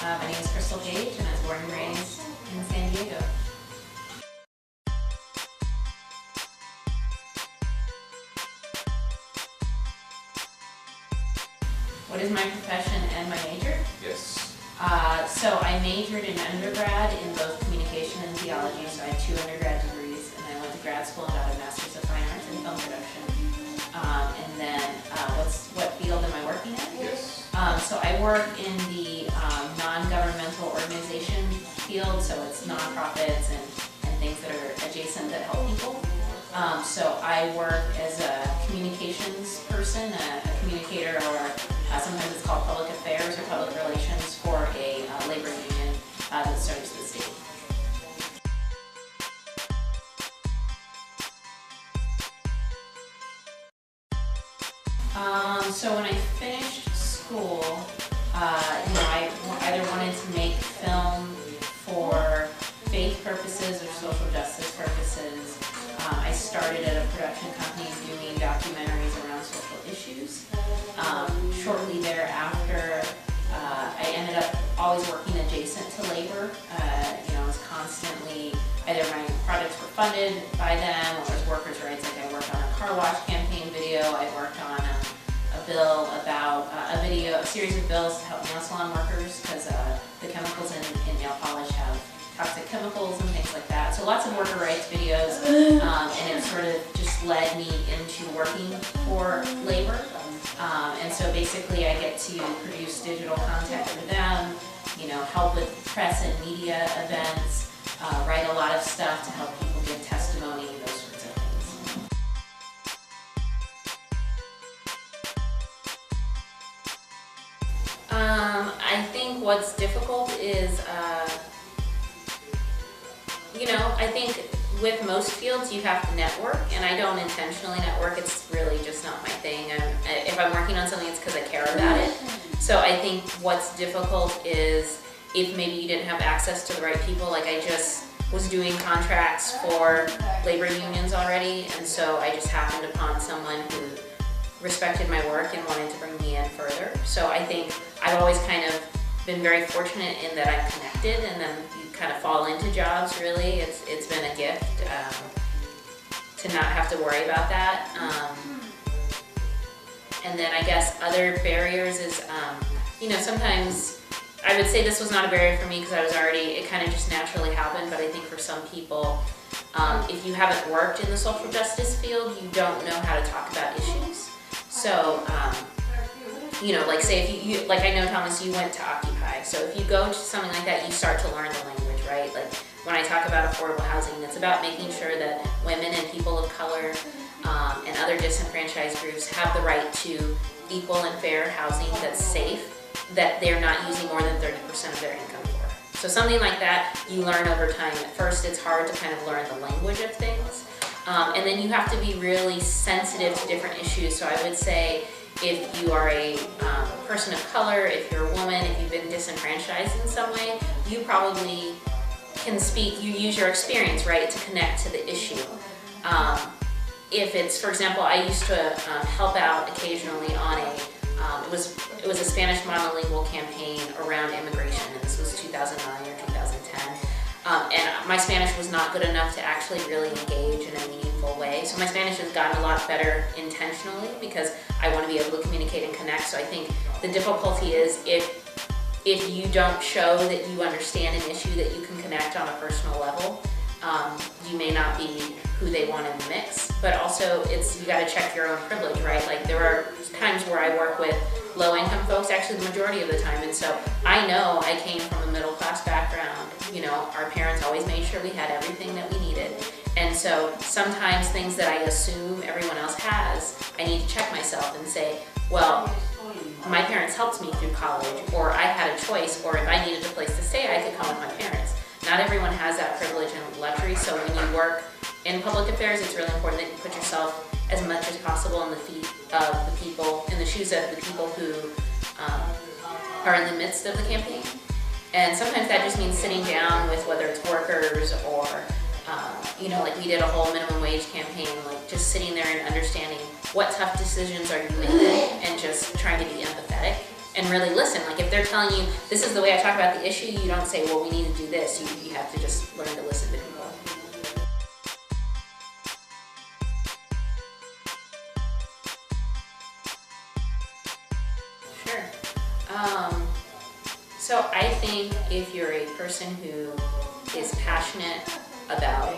My name is Crystalgpage, and I was born and raised in San Diego. What is my profession and my major? Yes. So I majored in undergrad in both communication and theology, so I had 2 undergrad degrees, and then I went to grad school and got a Master's of Fine Arts in Film Production. And then, what field am I working in? Yes. So I work in the non-governmental organization field, so it's nonprofits and things that are adjacent that help people. So I work as a communications person, a communicator, or sometimes it's called public affairs or public relations for a labor union that serves the state. So when I finished school, I either wanted to make film for faith purposes or social justice purposes. I started at a production company doing documentaries around social issues. Shortly thereafter, I ended up always working adjacent to labor. I was constantly, either my projects were funded by them or as workers' rights. Like I worked on a car wash campaign video. I worked on a bill about a series of bills to help nail salon workers because the chemicals in nail polish have toxic chemicals and things like that. So lots of worker rights videos, and it sort of just led me into working for labor. And so basically I get to produce digital content for them, help with press and media events, write a lot of stuff to help people give testimony, those sorts of things. I think what's difficult is, I think with most fields you have to network, and I don't intentionally network. It's really just not my thing. If I'm working on something, it's because I care about it. So I think what's difficult is if maybe you didn't have access to the right people. Like I just was doing contracts for labor unions already, and so I just happened upon someone who respected my work and wanted to bring me in further. So I think I've always kind of been very fortunate in that I'm connected, and then you kind of fall into jobs. Really, it's been a gift to not have to worry about that. And then I guess other barriers is, sometimes I would say this was not a barrier for me because it kind of just naturally happened, but I think for some people, if you haven't worked in the social justice field, you don't know how to talk about issues. So, like say if you like I know, Thomas, you went to Occupy, so if you go to something like that, you start to learn the language, right? Like when I talk about affordable housing, it's about making sure that women and people of color and other disenfranchised groups have the right to equal and fair housing that's safe, that they're not using more than 30% of their income for. So something like that you learn over time. At first it's hard to kind of learn the language of things, and then you have to be really sensitive to different issues. So I would say if you are a person of color, if you're a woman, if you've been disenfranchised in some way, you probably can speak, you use your experience, right, to connect to the issue. If it's, for example, I used to help out occasionally on it was a Spanish monolingual campaign around immigration, and this was 2009 or 2010. And my Spanish was not good enough to actually really engage in a meaningful way. So my Spanish has gotten a lot better intentionally because I want to be able to communicate and connect. So I think the difficulty is if you don't show that you understand an issue, that you can connect on a personal level, you may not be who they want in the mix. But also you got to check your own privilege, right? Like there are times where I work with low-income folks, actually the majority of the time, and so I know I came from a middle-class background. Our parents always made sure we had everything that we needed, and so sometimes things that I assume everyone else has, I need to check myself and say, well, my parents helped me through college, or I had a choice, or if I needed a place to stay, I could come with my parents. Not everyone has that privilege and luxury, so when you work in public affairs, it's really important that you put yourself as much as possible in the feet of the people, in the shoes of the people who are in the midst of the campaign. And sometimes that just means sitting down with whether it's workers or, like we did a whole minimum wage campaign, like just sitting there and understanding what tough decisions are you making and just trying to be empathetic and really listen. Like if they're telling you, this is the way I talk about the issue, you don't say, well, we need to do this. You have to just learn to listen to people. Sure. So I think if you're a person who is passionate about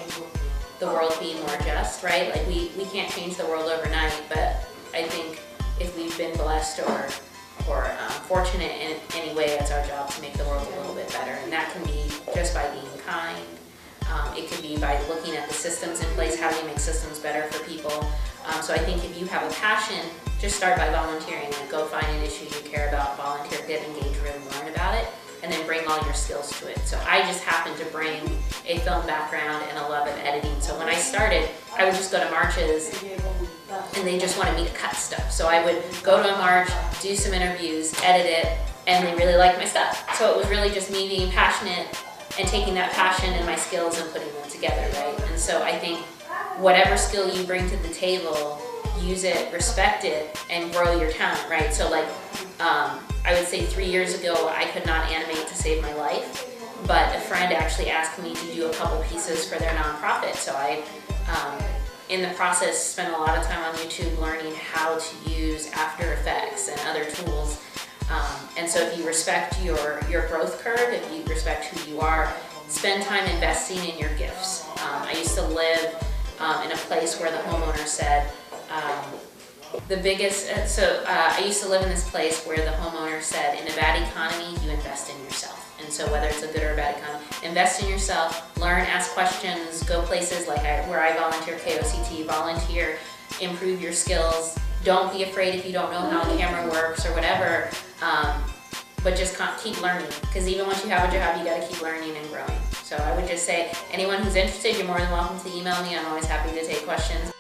the world being more just, right? Like we can't change the world overnight, but I think if we've been blessed or fortunate in any way, it's our job to make the world a little bit better. And that can be just by being kind. It could be by looking at the systems in place. How do you make systems better for people? So I think if you have a passion, just start by volunteering. Like go find an issue you care about, volunteer, get engaged, really learn about it, and then bring all your skills to it. So I just happen to bring a film background and a love of editing. So when I started, I would just go to marches and they just wanted me to cut stuff. So I would go to a march, do some interviews, edit it, and they really liked my stuff. So it was really just me being passionate and taking that passion and my skills and putting them together, right? And so I think whatever skill you bring to the table, use it, respect it, and grow your talent, right? So like, I would say 3 years ago, I could not animate to save my life, but a friend actually asked me to do a couple pieces for their nonprofit. So I, in the process, spent a lot of time on YouTube learning how to use After Effects and other tools. And so if you respect your growth curve, if you respect who you are, spend time investing in your gifts. I used to live in a place where the homeowner said, I used to live in this place where the homeowner said, in a bad economy, you invest in yourself. And so whether it's a good or a bad economy, invest in yourself, learn, ask questions, go places like where I volunteer, KOCT, volunteer, improve your skills. Don't be afraid if you don't know how a camera works or whatever, but just keep learning. Because even once you have a job, you gotta keep learning and growing. So I would just say, anyone who's interested, you're more than welcome to email me. I'm always happy to take questions.